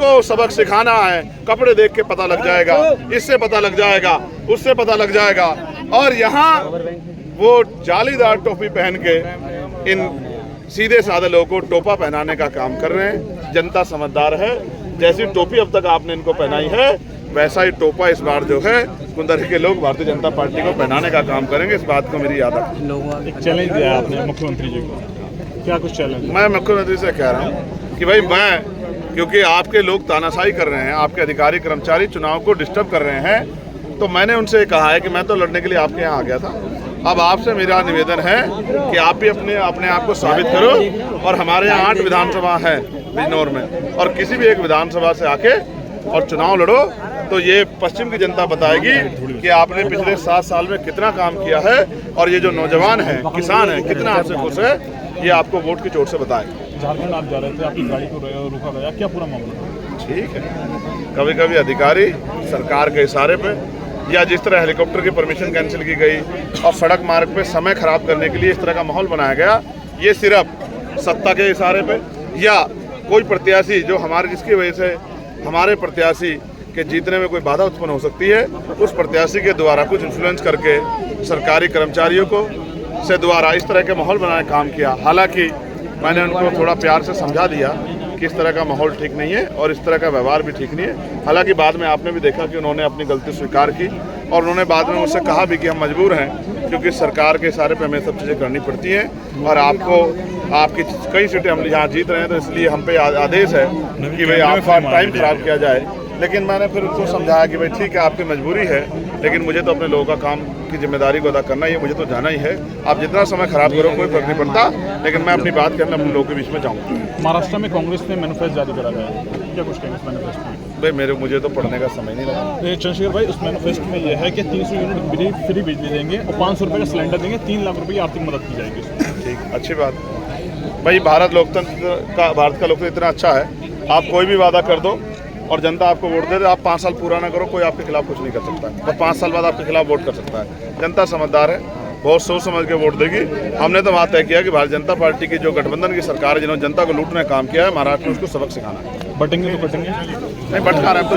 को सबक सिखाना है, कपड़े देख के पता लग जाएगा, इससे पता लग जाएगा, उससे पता लग जाएगा। और यहाँ वो जालीदार टोपी पहन के इन सीधे साधे लोगों को टोपा पहनाने का काम कर रहे हैं। जनता समझदार है, जैसी टोपी अब तक आपने इनको पहनाई है वैसा ही टोपा इस बार जो है कुंदरी के लोग भारतीय जनता पार्टी को पहनाने का काम करेंगे। इस बात को मेरी याद है। एक चैलेंज दिया आपने मुख्यमंत्री जी को, क्या कुछ चैलेंज? मैं मुख्यमंत्री से कह रहा हूँ कि भाई क्योंकि आपके लोग तानाशाही कर रहे हैं, आपके अधिकारी कर्मचारी चुनाव को डिस्टर्ब कर रहे हैं, तो मैंने उनसे कहा है कि मैं तो लड़ने के लिए आपके यहाँ आ गया था। अब आपसे मेरा निवेदन है कि आप भी अपने आप को साबित करो। और हमारे यहाँ 8 विधानसभा है बिजनौर में, और किसी भी एक विधानसभा से आके और चुनाव लड़ो तो ये पश्चिम की जनता बताएगी कि आपने पिछले 7 साल में कितना काम किया है, और ये जो नौजवान हैं, किसान हैं, कितना आपसे खुश है, ये आपको वोट की चोट से बताएंगे। झारखंड आप जा रहे थे, आपकी गाड़ी को रोका गया, क्या पूरा मामला? ठीक है, कभी कभी अधिकारी सरकार के इशारे पे, या जिस तरह हेलीकॉप्टर की परमिशन कैंसिल की गई और सड़क मार्ग पे समय खराब करने के लिए इस तरह का माहौल बनाया गया, ये सिर्फ सत्ता के इशारे पे, या कोई प्रत्याशी जो जिसकी वजह से हमारे प्रत्याशी के जीतने में कोई बाधा उत्पन्न हो सकती है, उस प्रत्याशी के द्वारा कुछ इन्फ्लुएंस करके सरकारी कर्मचारियों को से द्वारा इस तरह के माहौल बनाने का काम किया। हालांकि मैंने उनको थोड़ा प्यार से समझा दिया कि इस तरह का माहौल ठीक नहीं है और इस तरह का व्यवहार भी ठीक नहीं है। हालांकि बाद में आपने भी देखा कि उन्होंने अपनी गलती स्वीकार की, और उन्होंने बाद में मुझसे कहा भी कि हम मजबूर हैं क्योंकि सरकार के इशारे पे हमें सब चीज़ें करनी पड़ती हैं, और आपकी कई सीटें हम यहाँ जीत रहे हैं, तो इसलिए हम पे आदेश है कि भाई आपका टाइम खराब किया जाए। लेकिन मैंने फिर उनको समझाया कि भाई ठीक है, आपकी मजबूरी है, लेकिन मुझे तो अपने लोगों का काम की जिम्मेदारी को अदा करना ही है, मुझे तो जाना ही है। आप जितना समय खराब करो कोई फर्क नहीं पड़ता, लेकिन मैं अपनी बात करने अपने लोगों के बीच में जाऊँगा। महाराष्ट्र में कांग्रेस ने मैनिफेस्टो जारी करा गया है, क्या कुछ कहेंगे इस मैनिफेस्टो में? भाई मुझे तो पढ़ने का समय नहीं लगा। चंद्रशेखर भाई, उस मैनिफेस्टो में यह है कि 300 यूनिट फ्री बिजली देंगे और 500 रुपये का सिलेंडर देंगे, 3 लाख रुपये की आर्थिक मदद की जाएगी। ठीक, अच्छी बात। भाई भारत का लोकतंत्र इतना अच्छा है, आप कोई भी वादा कर दो और जनता आपको वोट दे दे, आप 5 साल पूरा ना करो, कोई आपके खिलाफ कुछ नहीं कर सकता है, और 5 साल बाद आपके खिलाफ वोट कर सकता है। जनता समझदार है, बहुत सोच समझ के वोट देगी। हमने तो वहाँ तय किया कि भारतीय जनता पार्टी की जो गठबंधन की सरकार है, जिन्होंने जनता को लूटने का काम किया है महाराष्ट्र में, उसको सबक सिखाना है। बटेंगे तो बटेंगे नहीं, भटका रहे तो